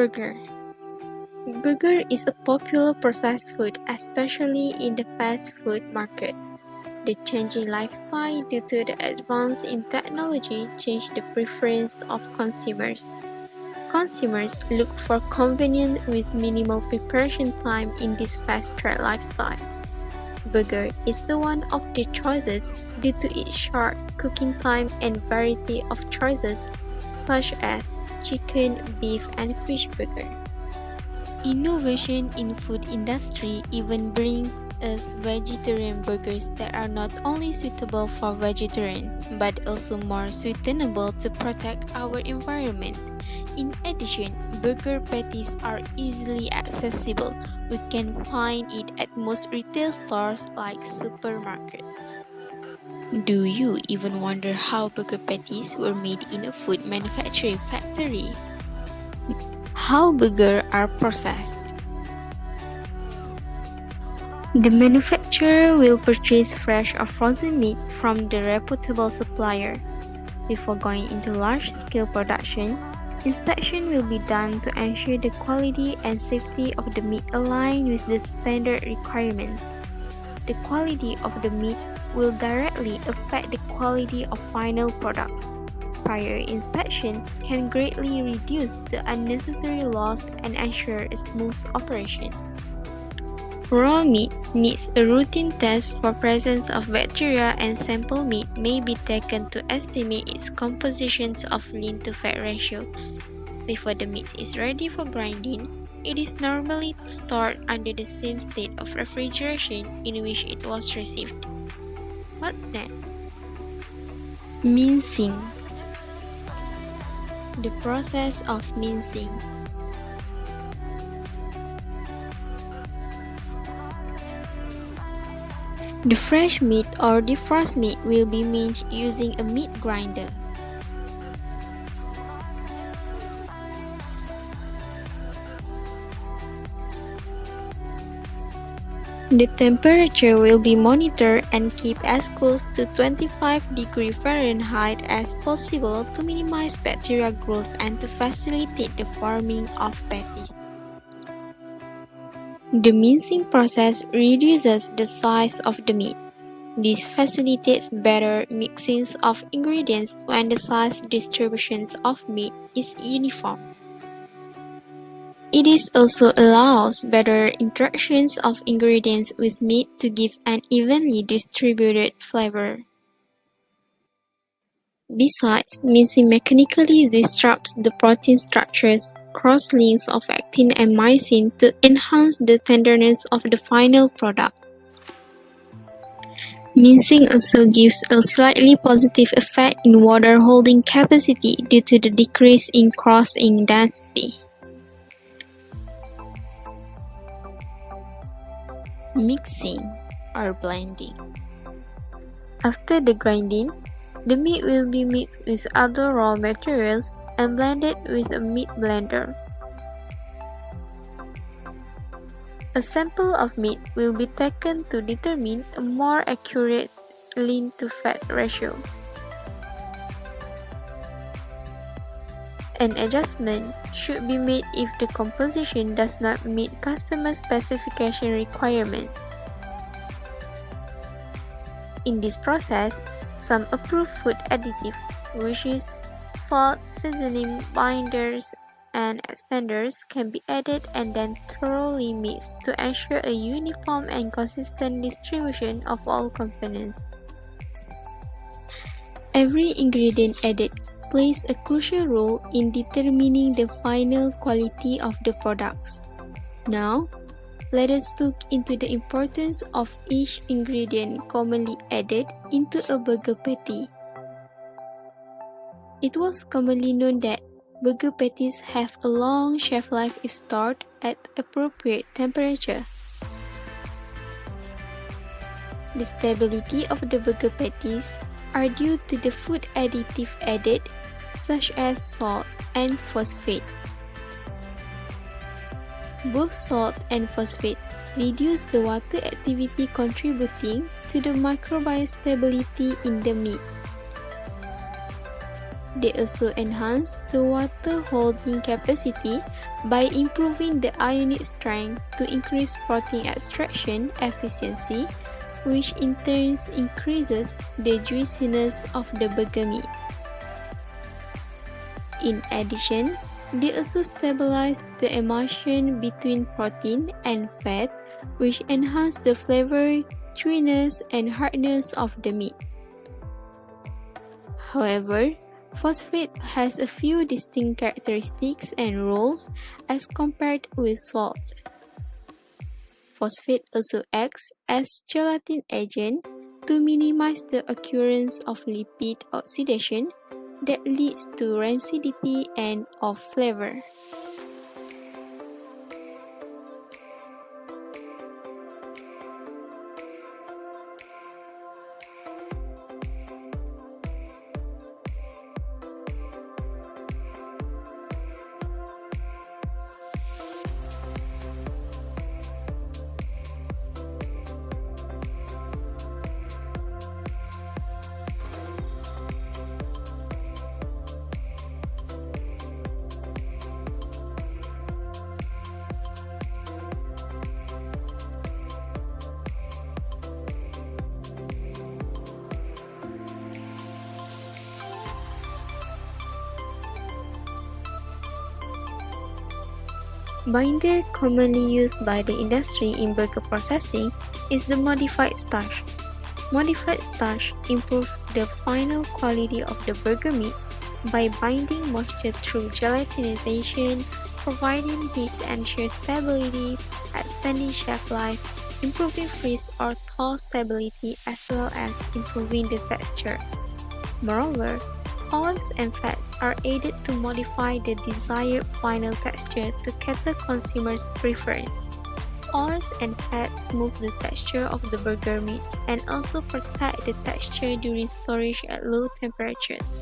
Burger. Burger is a popular processed food, especially in the fast food market. The changing lifestyle due to the advance in technology changed the preference of consumers. Consumers look for convenience with minimal preparation time in this fast-track lifestyle. Burger is the one of the choices due to its short cooking time and variety of choices such as chicken, beef, and fish burger. Innovation in food industry even brings us vegetarian burgers that are not only suitable for vegetarians but also more sustainable to protect our environment. In addition, burger patties are easily accessible. We can find it at most retail stores like supermarkets. Do you even wonder how burger patties were made in a food manufacturing factory? How burgers are processed? The manufacturer will purchase fresh or frozen meat from the reputable supplier. Before going into large-scale production, inspection will be done to ensure the quality and safety of the meat align with the standard requirements. The quality of the meat will directly affect the quality of final products. Prior inspection can greatly reduce the unnecessary loss and ensure a smooth operation. Raw meat needs a routine test for presence of bacteria, and sample meat may be taken to estimate its compositions of lean to fat ratio. Before the meat is ready for grinding, it is normally stored under the same state of refrigeration in which it was received. What's next? Mincing. The process of mincing. The fresh meat or defrost meat will be minced using a meat grinder. The temperature will be monitored and kept as close to 25°F as possible to minimize bacterial growth and to facilitate the forming of patties. The mincing process reduces the size of the meat. This facilitates better mixing of ingredients when the size distribution of meat is uniform. It also allows better interactions of ingredients with meat to give an evenly distributed flavor. Besides, mincing mechanically disrupts the protein structures cross-links of actin and myosin to enhance the tenderness of the final product. Mincing also gives a slightly positive effect in water holding capacity due to the decrease in cross-link density. Mixing or blending. After the grinding, the meat will be mixed with other raw materials and blended with a meat blender. A sample of meat will be taken to determine a more accurate lean to fat ratio. An adjustment should be made if the composition does not meet customer specification requirements. In this process, some approved food additives, which is salt, seasoning, binders, and extenders, can be added and then thoroughly mixed to ensure a uniform and consistent distribution of all components. Every ingredient added plays a crucial role in determining the final quality of the products. Now, let us look into the importance of each ingredient commonly added into a burger patty. It was commonly known that burger patties have a long shelf life if stored at appropriate temperature. The stability of the burger patties are due to the food additive added, such as salt and phosphate. Both salt and phosphate reduce the water activity, contributing to the microbial stability in the meat. They also enhance the water holding capacity by improving the ionic strength to increase protein extraction efficiency, which in turn increases the juiciness of the burger meat. In addition, they also stabilize the emulsion between protein and fat, which enhance the flavor, chewiness, and hardness of the meat. However, phosphate has a few distinct characteristics and roles as compared with salt. Phosphate also acts as gelatin agent to minimize the occurrence of lipid oxidation that leads to rancidity and off flavor. Binder commonly used by the industry in burger processing is the modified starch. Modified starch improves the final quality of the burger meat by binding moisture through gelatinization, providing heat to ensure stability, expanding shelf life, improving freeze or thaw stability, as well as improving the texture. Moreover, oils and fats are added to modify the desired final texture to cater consumers' preference. Oils and fats smooth the texture of the burger meat and also protect the texture during storage at low temperatures.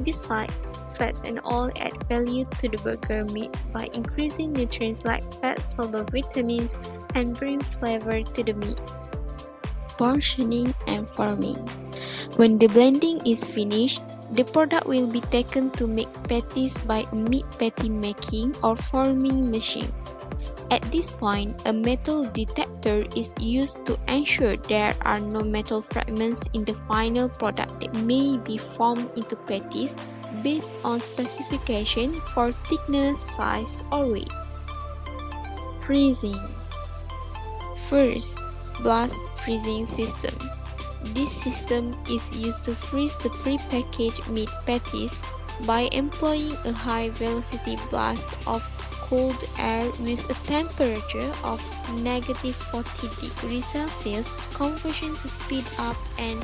Besides, fats and oil add value to the burger meat by increasing nutrients like fat-soluble vitamins and bring flavor to the meat. Portioning and forming. When the blending is finished, the product will be taken to make patties by a meat patty making or forming machine. At this point, a metal detector is used to ensure there are no metal fragments in the final product that may be formed into patties based on specification for thickness, size, or weight. Freezing. First, blast freezing system. This system is used to freeze the pre-packaged meat patties by employing a high-velocity blast of cold air with a temperature of -40°C conversion to speed up and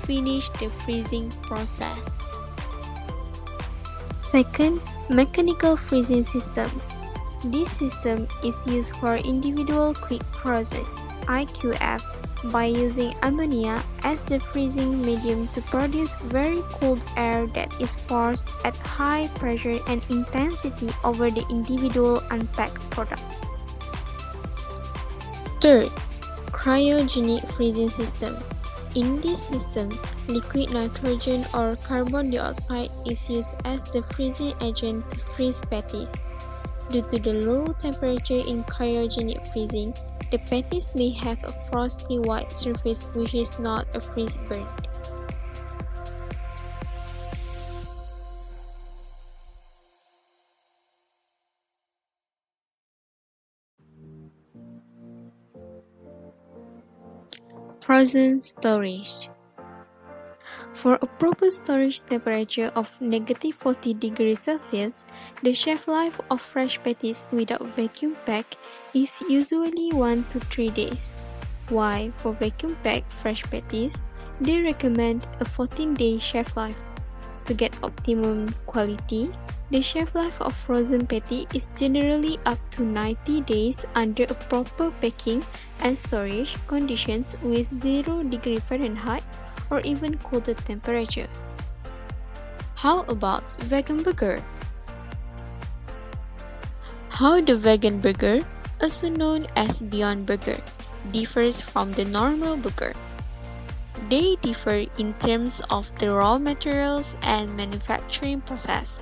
finish the freezing process. Second, mechanical freezing system. This system is used for individual quick frozen (IQF) by using ammonia as the freezing medium to produce very cold air that is forced at high pressure and intensity over the individual unpacked product. Third, cryogenic freezing system. In this system, liquid nitrogen or carbon dioxide is used as the freezing agent to freeze patties. Due to the low temperature in cryogenic freezing, the patties may have a frosty white surface which is not a freeze burnt. Frozen storage. For a proper storage temperature of -40°C, the shelf life of fresh patties without vacuum pack is usually 1 to 3 days. While for vacuum packed fresh patties, they recommend a 14-day shelf life. To get optimum quality, the shelf life of frozen patty is generally up to 90 days under a proper packing and storage conditions with 0°F or even colder temperature. How about vegan burger? How the vegan burger, also known as Beyond Burger, differs from the normal burger. They differ in terms of the raw materials and manufacturing process.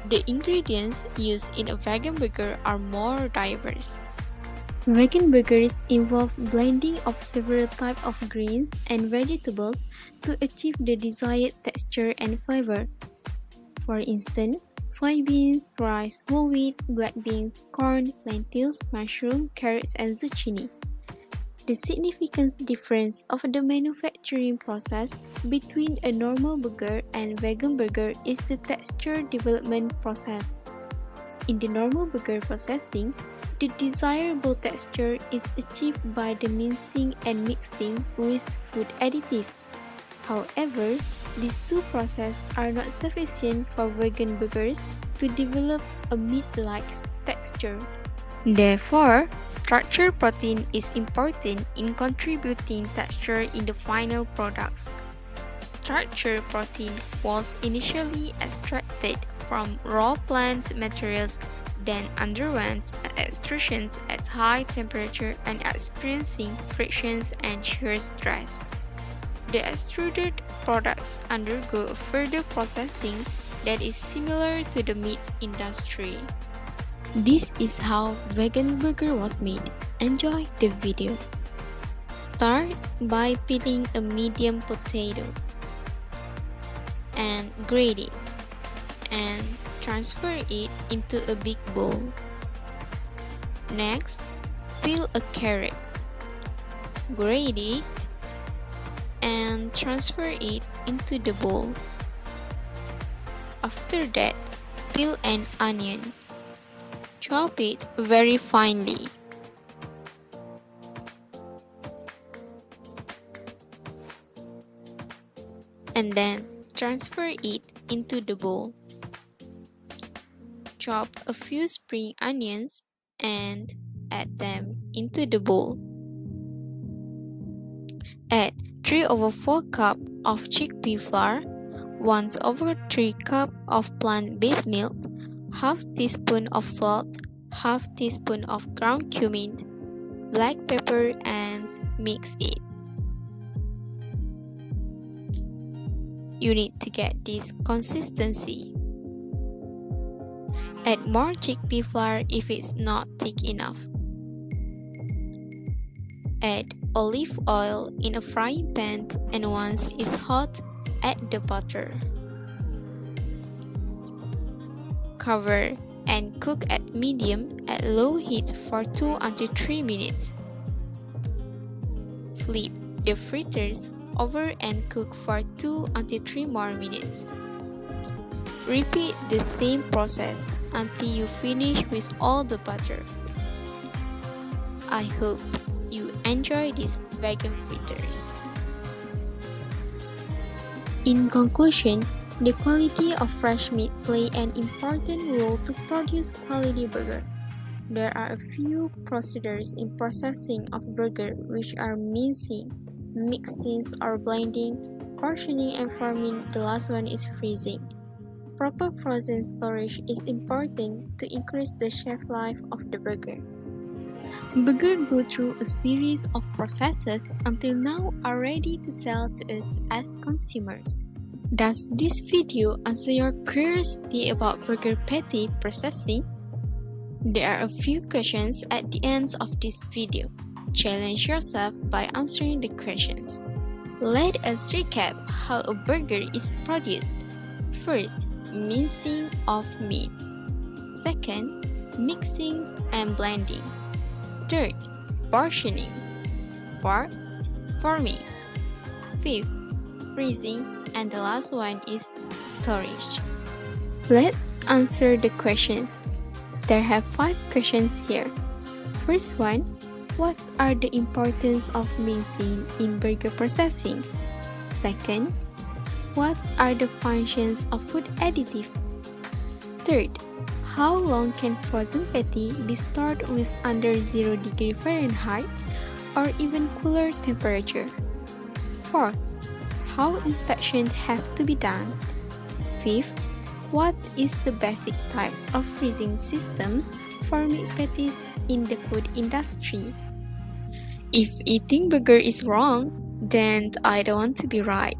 The ingredients used in a vegan burger are more diverse. Vegan burgers involve blending of several types of grains and vegetables to achieve the desired texture and flavor. For instance, soybeans, rice, whole wheat, black beans, corn, lentils, mushroom, carrots, and zucchini. The significant difference of the manufacturing process between a normal burger and vegan burger is the texture development process. In the normal burger processing, the desirable texture is achieved by the mincing and mixing with food additives. However, these two processes are not sufficient for vegan burgers to develop a meat-like texture. Therefore, structured protein is important in contributing texture in the final products. Structured protein was initially extracted from raw plant materials, then underwent extrusion at high temperature and experiencing frictions and shear stress. The extruded products undergo further processing that is similar to the meat industry. This is how vegan burger was made. Enjoy the video. Start by peeling a medium potato and grate it and transfer it into a big bowl. Next, peel a carrot, grate it and transfer it into the bowl. After that, peel an onion. Chop it very finely. And then transfer it into the bowl. Chop a few spring onions and add them into the bowl. Add 3/4 cup of chickpea flour, 1/3 cup of plant-based milk, half teaspoon of salt, half teaspoon of ground cumin, black pepper, and mix it. You need to get this consistency. Add more chickpea flour if it's not thick enough. Add olive oil in a frying pan and once it's hot, add the butter. Cover and cook at medium at low heat for 2 until 3 minutes. Flip the fritters over and cook for 2 until 3 more minutes. Repeat the same process until you finish with all the butter. I hope you enjoy these vegan fritters. In conclusion, the quality of fresh meat play an important role to produce quality burger. There are a few procedures in processing of burger which are mincing, mixing or blending, portioning and forming. The last one is freezing. Proper frozen storage is important to increase the shelf life of the burger. Burgers go through a series of processes until now are ready to sell to us as consumers. Does this video answer your curiosity about burger patty processing? There are a few questions at the end of this video. Challenge yourself by answering the questions. Let us recap how a burger is produced. First, mincing of meat. Second, mixing and blending. Third, portioning. Fourth, forming. Fifth, freezing. And the last one is storage. Let's answer the questions. There have 5 questions here. First one, what are the importance of mincing in burger processing? Second, what are the functions of food additive? Third, how long can frozen patty be stored with under 0 degree Fahrenheit or even cooler temperature? Fourth, how inspections have to be done? Fifth, what is the basic types of freezing systems for meat patties in the food industry? If eating burger is wrong, then I don't want to be right.